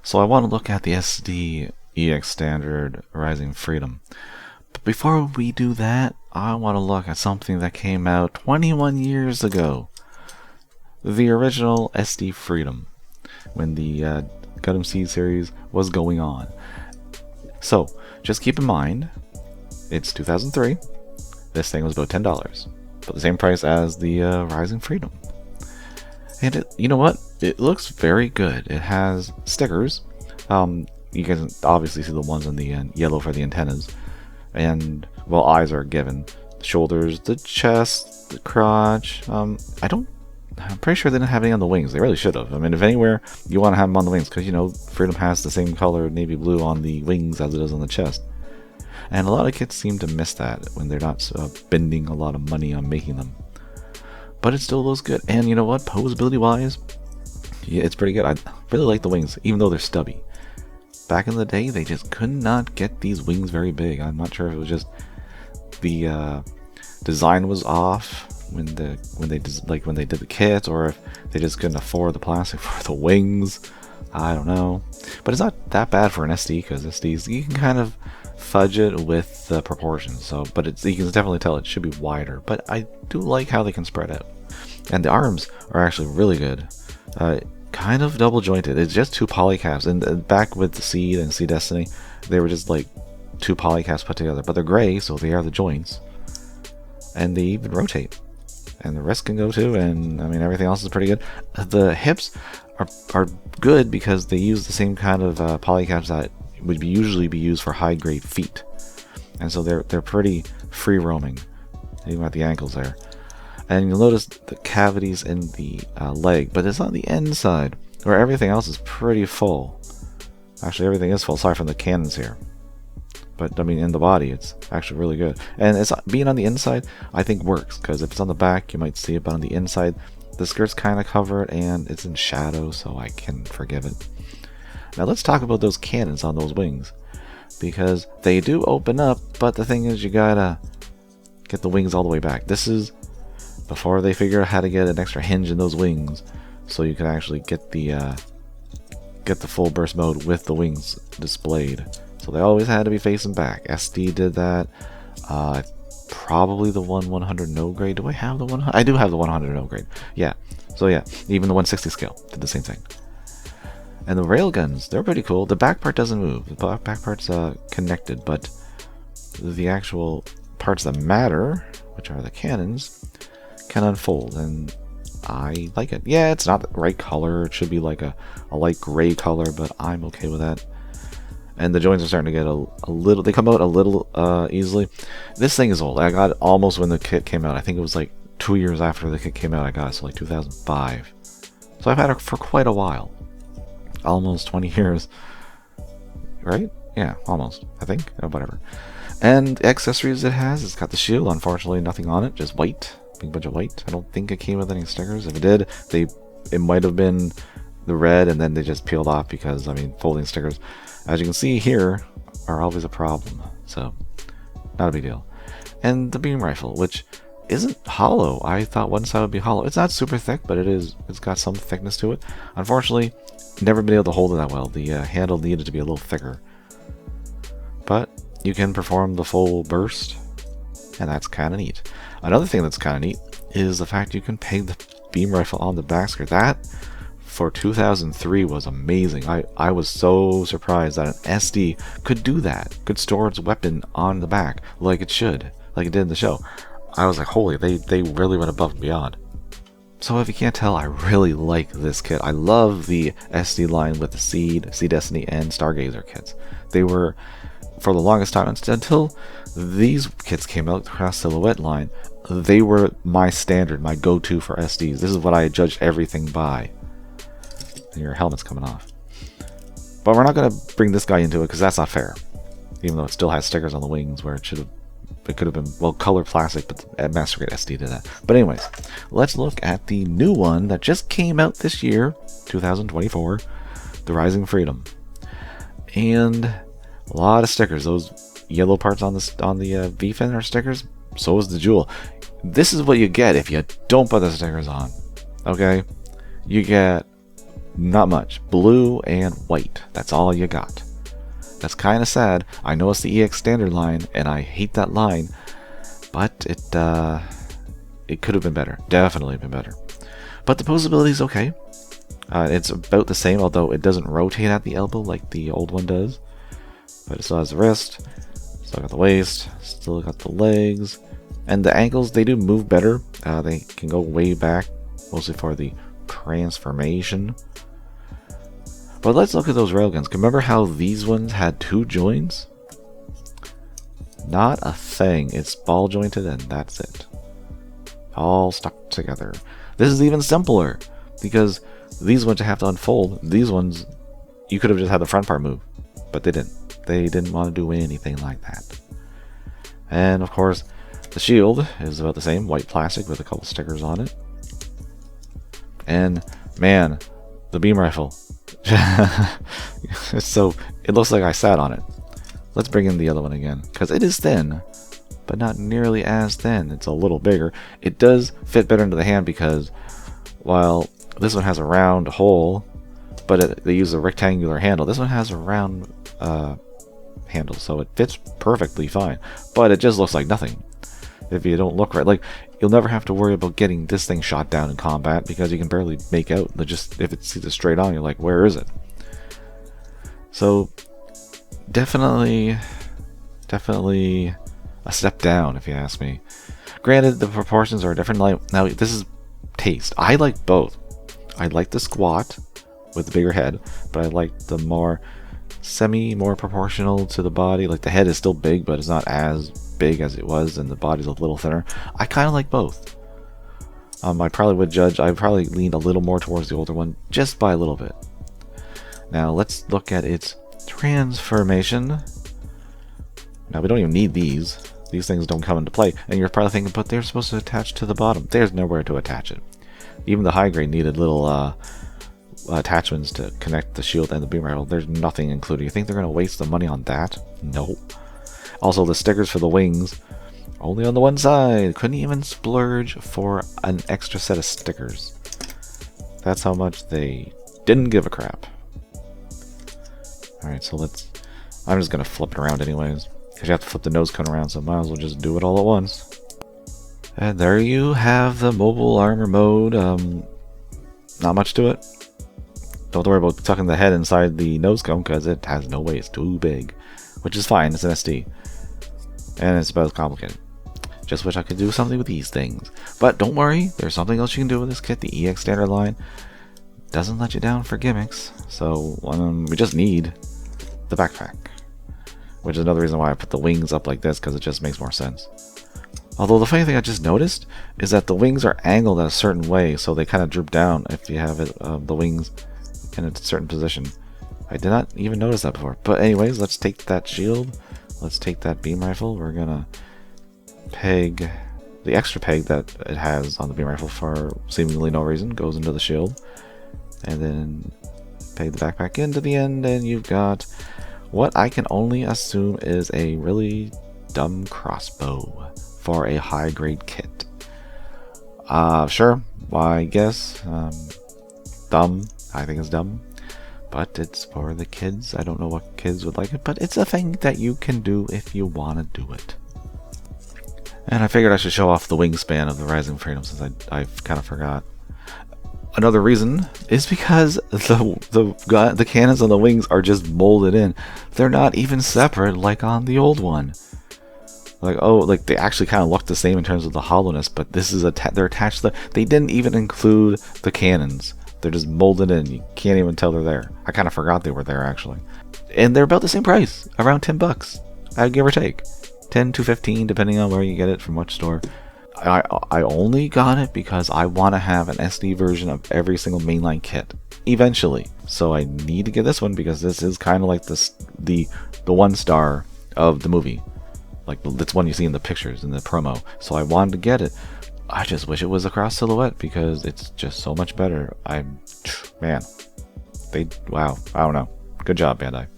So I want to look at the SD EX Standard Rising Freedom. But before we do that, I want to look at something that came out 21 years ago. The original SD Freedom, when the Gundam Seed series was going on. So, just keep in mind, it's 2003. This thing was about $10, but the same price as the Rising Freedom. And you know what? It looks very good. It has stickers. You can obviously see the ones on the yellow for the antennas. And, well, eyes are given. The shoulders, the chest, the crotch. I'm pretty sure they didn't have any on the wings. They really should have. I mean, if anywhere, you want to have them on the wings. Because, you know, Freedom has the same color, navy blue, on the wings as it does on the chest. And a lot of kids seem to miss that when they're not spending a lot of money on making them. But it still looks good. And you know what? Posability-wise, yeah, it's pretty good. I really like the wings, even though they're stubby. Back in the day, they just could not get these wings very big. I'm not sure if it was just the design was off when they did the kit, or if they just couldn't afford the plastic for the wings. I don't know. But it's not that bad for an SD, because SDs, you can kind of fudge it with the proportions. So, but you can definitely tell it should be wider. But I do like how they can spread out, and the arms are actually really good. Kind of double jointed. It's just two polycaps, and back with the Seed and Seed Destiny, they were just like two polycaps put together. But they're gray, so they are the joints, and they even rotate. And the rest can go too. And I mean, everything else is pretty good. The hips are good because they use the same kind of polycaps that would usually be used for high grade feet, and so they're pretty free roaming, even at the ankles there. And you'll notice the cavities in the leg, but it's on the inside where everything else is pretty full. Actually, everything is full, aside from the cannons here. But I mean, in the body, it's actually really good. And it's being on the inside, I think works, because if it's on the back, you might see it, but on the inside, the skirt's kind of covered and it's in shadow, so I can forgive it. Now let's talk about those cannons on those wings, because they do open up, but the thing is, you gotta get the wings all the way back. This is before they figure out how to get an extra hinge in those wings, so you can actually get the full burst mode with the wings displayed. So they always had to be facing back. SD did that. Probably the 100 no grade. Do I have the 100? I do have the 100 no grade. Yeah. So yeah, even the 160 scale did the same thing. And the railguns, they're pretty cool. The back part doesn't move. The back part's connected, but the actual parts that matter, which are the cannons, can unfold, and I like it. Yeah, it's not the right color. It should be like a light gray color, but I'm okay with that. And the joints are starting to get a little, they come out a little easily. This thing is old. I got it almost when the kit came out. I think it was like 2 years after the kit came out I got it, so like 2005. So I've had it for quite a while. Almost 20 years. Right? Yeah, almost, I think. Whatever. And accessories it has, it's got the shield. Unfortunately, nothing on it, just white. Big bunch of white. I don't think it came with any stickers. If it did, it might have been the red, and then they just peeled off because, I mean, folding stickers, as you can see here, are always a problem. So, not a big deal. And the beam rifle, which isn't hollow. I thought one side would be hollow. It's not super thick, but it is. It's got some thickness to it. Unfortunately, never been able to hold it that well. The handle needed to be a little thicker. But you can perform the full burst, and that's kind of neat. Another thing that's kind of neat is the fact you can peg the beam rifle on the back skirt. That, for 2003, was amazing. I was so surprised that an SD could do that, could store its weapon on the back like it should, like it did in the show. I was like, holy, they really went above and beyond. So if you can't tell, I really like this kit. I love the SD line with the Seed, Seed Destiny, and Stargazer kits. They were, for the longest time, until these kits came out, the Cross Silhouette line, they were my standard, my go-to for SDs. This is what I judged everything by. And your helmet's coming off. But we're not going to bring this guy into it, because that's not fair. Even though it still has stickers on the wings, where it could have been, well, color plastic, but Master Grade SD did that. But anyways, let's look at the new one that just came out this year, 2024, the Rising Freedom. And a lot of stickers. Those yellow parts on the V-fin are stickers. So is the jewel. This is what you get if you don't put the stickers on. Okay? You get Not much. Blue and white. That's all you got. That's kind of sad. I know it's the EX standard line, and I hate that line, but it could have been better. Definitely been better. But the posability is okay. It's about the same, although it doesn't rotate at the elbow like the old one does. But it still has the wrist, still got the waist, still got the legs, and the ankles. They do move better. They can go way back, mostly for the transformation. But let's look at those railguns. Remember how these ones had 2 joints? Not a thing. It's ball jointed and that's it. All stuck together. This is even simpler because these ones you have to unfold. These ones, you could have just had the front part move, but they didn't. They didn't want to do anything like that. And of course, the shield is about the same. White plastic with a couple stickers on it. And man, the beam rifle. So it looks like I sat on it. Let's bring in the other one again, because it is thin, but not nearly as thin. It's a little bigger. It does fit better into the hand because while this one has a round hole, but they use a rectangular handle, this one has a round handle, so it fits perfectly fine. But it just looks like nothing if you don't look right. Like, you'll never have to worry about getting this thing shot down in combat because you can barely make out. Just if it's straight on, you're like, where is it? So definitely a step down, if you ask me. Granted, the proportions are different. Like, now this is taste. I like both. I like the squat with the bigger head, but I like the more proportional to the body. Like, the head is still big, but it's not as big as it was, and the body's a little thinner. I kind of like both. I probably lean a little more towards the older one, just by a little bit. Now let's look at its transformation. Now we don't even need these. These things don't come into play, and you're probably thinking, but they're supposed to attach to the bottom. There's nowhere to attach it. Even the high grade needed little attachments to connect the shield and the beam rifle. There's nothing included. You think they're going to waste the money on that? Nope. Also, the stickers for the wings, only on the one side. Couldn't even splurge for an extra set of stickers. That's how much they didn't give a crap. Alright, so I'm just going to flip it around anyways, because you have to flip the nose cone around, so might as well just do it all at once. And there you have the mobile armor mode. Not much to it. Don't worry about tucking the head inside the nose cone, because it has no way. It's too big. Which is fine, it's an SD. And it's about as complicated. Just wish I could do something with these things. But don't worry, there's something else you can do with this kit. The EX standard line doesn't let you down for gimmicks. So we just need the backpack. Which is another reason why I put the wings up like this, because it just makes more sense. Although the funny thing I just noticed is that the wings are angled in a certain way, so they kind of droop down if you have it, the wings in a certain position. I did not even notice that before. But anyways, let's take that shield. Let's take that beam rifle. We're gonna peg the extra peg that it has on the beam rifle for seemingly no reason. Goes into the shield. And then peg the backpack into the end, and you've got what I can only assume is a really dumb crossbow for a high grade kit. Sure, why, I guess. Dumb. I think it's dumb. But it's for the kids. I don't know what kids would like it, but it's a thing that you can do if you want to do it. And I figured I should show off the wingspan of the Rising Freedom, since I kind of forgot. Another reason is because the cannons on the wings are just molded in. They're not even separate like on the old one. Like they actually kind of look the same in terms of the hollowness, but this is they're attached to they didn't even include the cannons. They're just molded in. You can't even tell they're there. I kind of forgot they were there, actually. And they're about the same price, around $10, I'd give or take. 10 to 15, depending on where you get it, from which store. I only got it because I want to have an SD version of every single mainline kit eventually. So I need to get this one because this is kind of like the 1-star of the movie. Like, that's one you see in the pictures in the promo. So I wanted to get it. I just wish it was a cross silhouette because it's just so much better. Man, wow, I don't know. Good job, Bandai.